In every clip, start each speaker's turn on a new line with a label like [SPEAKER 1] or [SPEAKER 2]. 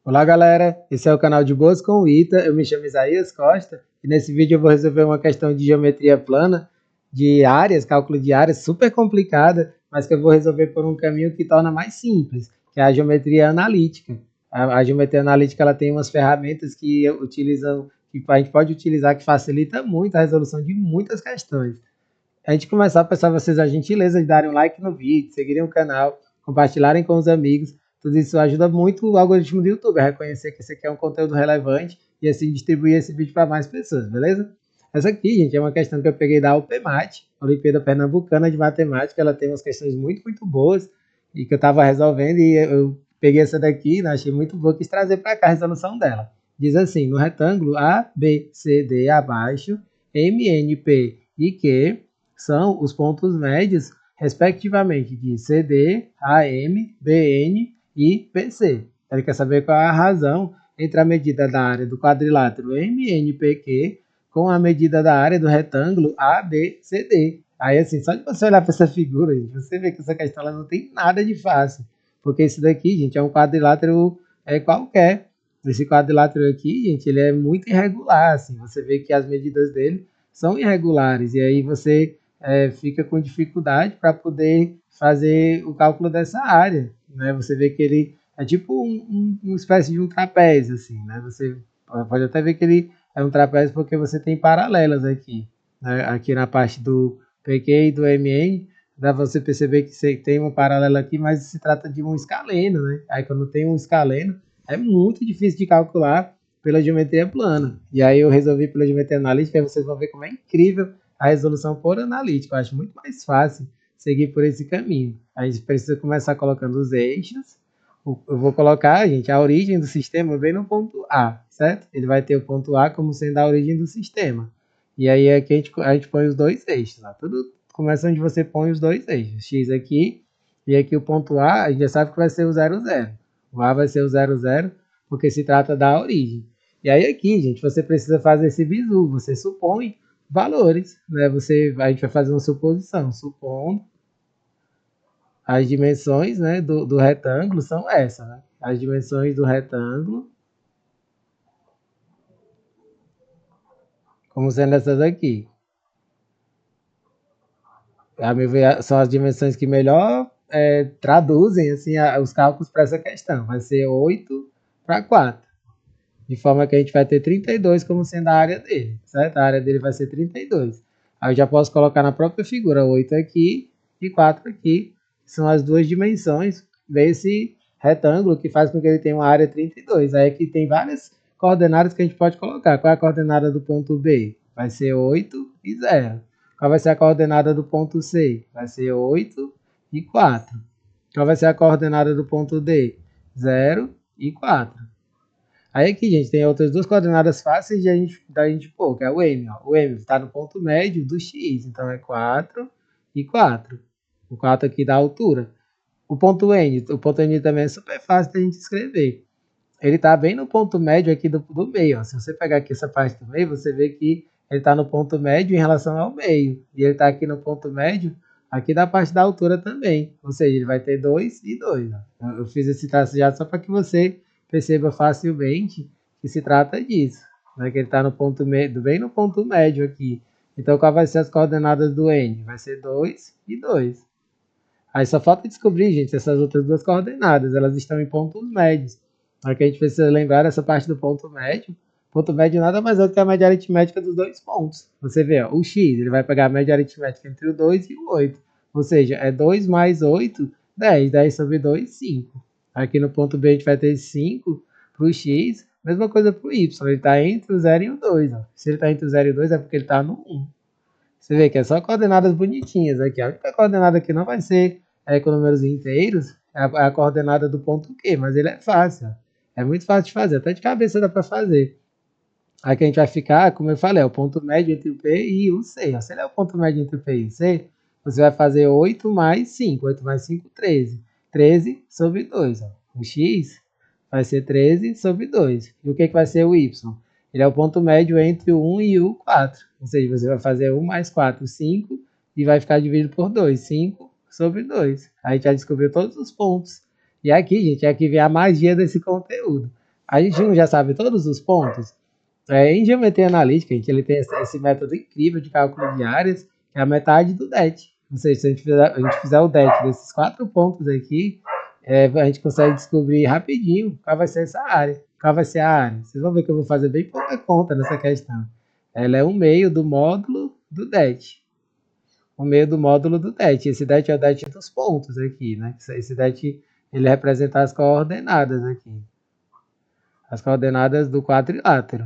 [SPEAKER 1] Olá galera, esse é o canal de Boas com o Ita, eu me chamo Isaías Costa e nesse vídeo eu vou resolver uma questão de geometria plana, de áreas, cálculo de áreas super complicada, mas que eu vou resolver por um caminho que torna mais simples, que é a geometria analítica. A geometria analítica ela tem umas ferramentas que utilizam, que a gente pode utilizar que facilita muito a resolução de muitas questões. A gente começar a peço a vocês a gentileza de darem um like no vídeo, seguirem o canal, compartilharem com os amigos. Tudo isso ajuda muito o algoritmo do YouTube a reconhecer que esse aqui é um conteúdo relevante e assim distribuir esse vídeo para mais pessoas, beleza? Essa aqui, gente, é uma questão que eu peguei da UPMAT, Olimpíada Pernambucana de Matemática. Ela tem umas questões muito boas e que eu estava resolvendo e eu peguei essa daqui, né, achei muito boa, quis trazer para cá a resolução dela. Diz assim, no retângulo A, B, C, D abaixo, M, N, P e Q são os pontos médios, respectivamente, de CD, AM, BN e PC. Ele quer saber qual é a razão entre a medida da área do quadrilátero MNPQ com a medida da área do retângulo ABCD. Aí, assim, só de você olhar para essa figura, gente, você vê que essa questão ela não tem nada de fácil. Porque isso daqui, gente, é um quadrilátero qualquer. Esse quadrilátero aqui, gente, ele é muito irregular, assim. Você vê que as medidas dele são irregulares. E aí você fica com dificuldade para poder fazer o cálculo dessa área, né? Você vê que ele é tipo uma espécie de um trapézio, assim, né? Você pode até ver que ele é um trapézio porque você tem paralelas aqui, né? Aqui na parte do PQ e do MN, dá pra você perceber que você tem uma paralela aqui, mas se trata de um escaleno, né? Aí quando tem um escaleno, é muito difícil de calcular pela geometria plana. E aí eu resolvi pela geometria analítica, e vocês vão ver como é incrível a resolução por analítica. Eu acho muito mais fácil seguir por esse caminho. A gente precisa começar colocando os eixos. Eu vou colocar, gente, a origem do sistema bem no ponto A, certo? Ele vai ter o ponto A como sendo a origem do sistema. E aí aqui a gente põe os dois eixos. Tá? Tudo começa onde você põe os dois eixos. X aqui e aqui o ponto A, a gente já sabe que vai ser o 0, 0. O A vai ser o 0, 0, porque se trata da origem. E aí aqui, gente, você precisa fazer esse bizu. Você supõe valores, né? A gente vai fazer uma suposição, supondo as dimensões, né, do retângulo são essas, né? As dimensões do retângulo, como sendo essas aqui. A meu ver, são as dimensões que melhor traduzem assim, os cálculos para essa questão. Vai ser 8 para 4. De forma que a gente vai ter 32 como sendo a área dele, certo? A área dele vai ser 32. Aí eu já posso colocar na própria figura 8 aqui e 4 aqui, que são as duas dimensões desse retângulo que faz com que ele tenha uma área 32. Aí aqui tem várias coordenadas que a gente pode colocar. Qual é a coordenada do ponto B? Vai ser 8 e 0. Qual vai ser a coordenada do ponto C? Vai ser 8 e 4. Qual vai ser a coordenada do ponto D? 0 e 4. Aí aqui, gente, tem outras duas coordenadas fáceis de da gente pôr, que é o M. Ó. O M está no ponto médio do X, então é 4 e 4. O 4 aqui da altura. O ponto N também é super fácil da gente escrever. Ele está bem no ponto médio aqui do meio. Ó. Se você pegar aqui essa parte do meio, você vê que ele está no ponto médio em relação ao meio. E ele está aqui no ponto médio aqui da parte da altura também. Ou seja, ele vai ter 2 e 2. Ó. Eu fiz esse traço já só para que você perceba facilmente que se trata disso. Né? Que ele está no ponto médio, bem no ponto médio aqui. Então, qual vai ser as coordenadas do N? Vai ser 2 e 2. Aí só falta descobrir, gente, essas outras duas coordenadas. Elas estão em pontos médios. Aqui a gente precisa lembrar essa parte do ponto médio. Ponto médio nada mais é do que a média aritmética dos dois pontos. Você vê, ó, o x, ele vai pegar a média aritmética entre o 2 e o 8. Ou seja, é 2 mais 8, 10. 10 sobre 2, 5. Aqui no ponto B a gente vai ter 5 para o x. Mesma coisa para o y. Ele está entre o 0 e o 2. Ó. Se ele está entre o 0 e o 2 é porque ele está no 1. Você vê que é só coordenadas bonitinhas aqui. A única coordenada que não vai ser com números inteiros é a coordenada do ponto Q, mas ele é fácil. É muito fácil de fazer, até de cabeça dá para fazer. Aqui a gente vai ficar, como eu falei, é o ponto médio entre o P e o C. Se ele é o ponto médio entre o P e o C, você vai fazer 8 mais 5. 8 mais 5, 13. 13 sobre 2. Ó. O X vai ser 13 sobre 2. E o que vai ser o Y? Ele é o ponto médio entre o 1 e o 4. Ou seja, você vai fazer 1 mais 4, 5, e vai ficar dividido por 2. 5 sobre 2. Aí a gente já descobriu todos os pontos. E aqui, gente, aqui vem a magia desse conteúdo. A gente não já sabe todos os pontos? Em geometria analítica, ele tem esse método incrível de cálculo de áreas, que é a metade do DET. Ou seja, se a gente fizer o DET desses 4 pontos aqui, a gente consegue descobrir rapidinho qual vai ser essa área. Qual vai ser a área? Vocês vão ver que eu vou fazer bem pouca conta nessa questão. Ela é 1/2 do módulo do DET. 1/2 do módulo do DET. Esse DET é o DET dos pontos aqui, né? Esse DET, ele representa as coordenadas aqui. As coordenadas do quadrilátero.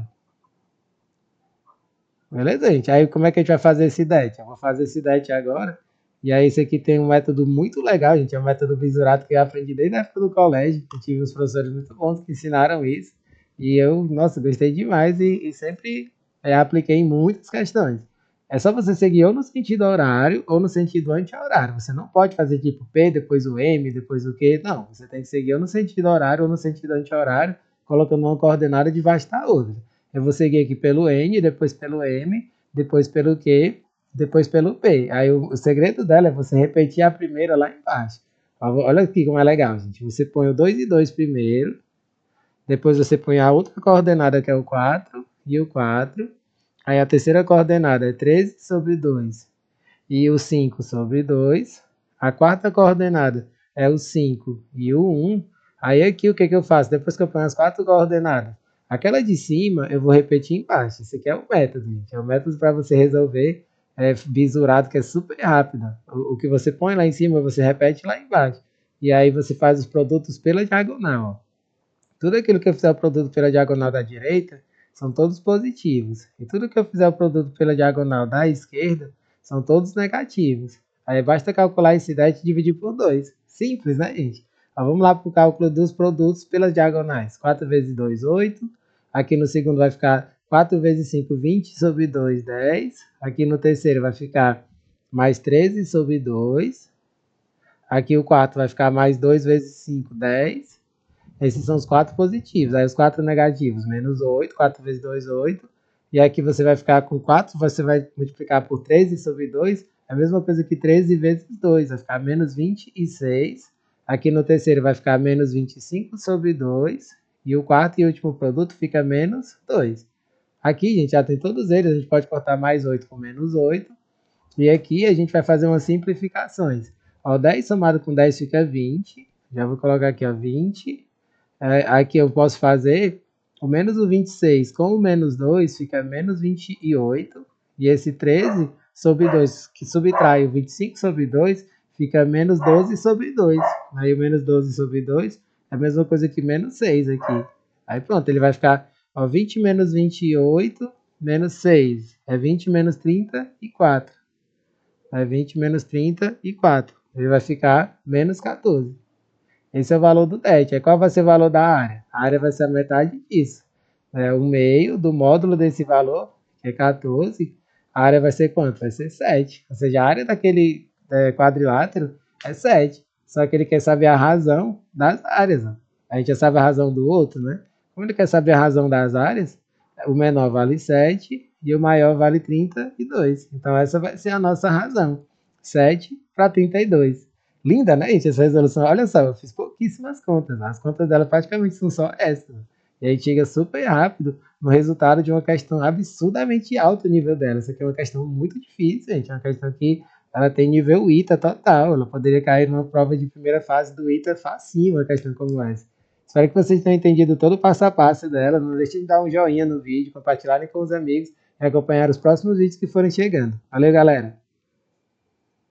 [SPEAKER 1] Beleza, gente? Aí como é que a gente vai fazer esse DET? Eu vou fazer esse DET agora. E aí esse aqui tem um método muito legal, gente. É um método Visurato que eu aprendi desde a época do colégio. Eu tive uns professores muito bons que ensinaram isso. E eu, nossa, gostei demais e sempre apliquei em muitas questões. É só você seguir ou no sentido horário ou no sentido anti-horário. Você não pode fazer tipo P, depois o M, depois o Q. Não, você tem que seguir ou no sentido horário ou no sentido anti-horário, colocando uma coordenada debaixo da outra. Eu vou seguir aqui pelo N, depois pelo M, depois pelo Q, depois pelo P. Aí o segredo dela é você repetir a primeira lá embaixo. Olha aqui como é legal, gente. Você põe o 2 e 2 primeiro, depois você põe a outra coordenada que é o 4 e o 4. Aí a terceira coordenada é 13 sobre 2 e o 5 sobre 2. A quarta coordenada é o 5 e o 1. Aí aqui o que eu faço? Depois que eu ponho as 4 coordenadas, aquela de cima eu vou repetir embaixo. Esse aqui é o método, gente. É o método para você resolver bisurado, que é super rápido. O que você põe lá em cima, você repete lá embaixo. E aí você faz os produtos pela diagonal. Ó. Tudo aquilo que eu fizer o produto pela diagonal da direita são todos positivos. E tudo que eu fizer o produto pela diagonal da esquerda são todos negativos. Aí basta calcular esse DET e dividir por 2. Simples, né, gente? Vamos lá para o cálculo dos produtos pelas diagonais. 4 vezes 2, 8. Aqui no segundo vai ficar 4 vezes 5, 20 sobre 2, 10. Aqui no terceiro vai ficar mais 13 sobre 2. Aqui o 4 vai ficar mais 2 vezes 5, 10. Esses são os 4 positivos. Aí os 4 negativos, menos 8. 4 vezes 2, 8. E aqui você vai ficar com 4, você vai multiplicar por 13 sobre 2. É a mesma coisa que 13 vezes 2. Vai ficar menos 26. Aqui no terceiro vai ficar menos 25 sobre 2. E o quarto e último produto fica menos 2. Aqui, gente, já tem todos eles. A gente pode cortar mais 8 com menos 8. E aqui a gente vai fazer umas simplificações. Ó, 10 somado com 10 fica 20. Já vou colocar aqui, ó, 20. Aqui eu posso fazer o menos o 26 com o menos 2 fica menos 28. E esse 13 sobre 2, que subtrai o 25 sobre 2, fica menos 12 sobre 2. Aí o menos 12 sobre 2 é a mesma coisa que menos 6 aqui. Aí pronto, ele vai ficar 20 menos 28 menos 6. É 20 menos 34. É 20 menos 34. Ele vai ficar menos 14. Esse é o valor do DET. Aí qual vai ser o valor da área? A área vai ser a metade disso. O meio do módulo desse valor, que é 14, a área vai ser quanto? Vai ser 7. Ou seja, a área daquele quadrilátero é 7. Só que ele quer saber a razão das áreas. Ó. A gente já sabe a razão do outro, né? Como ele quer saber a razão das áreas, o menor vale 7 e o maior vale 32. Então essa vai ser a nossa razão. 7 para 32. Linda, né, gente, essa resolução? Olha só, eu fiz pouquíssimas contas. As contas dela praticamente são só essas. E aí chega super rápido no resultado de uma questão absurdamente alto o nível dela. Essa aqui é uma questão muito difícil, gente. É uma questão que ela tem nível ITA total. Ela poderia cair numa prova de primeira fase do ITA facinho, uma questão como essa. Espero que vocês tenham entendido todo o passo a passo dela. Não deixem de dar um joinha no vídeo, compartilharem com os amigos e acompanhar os próximos vídeos que forem chegando. Valeu, galera!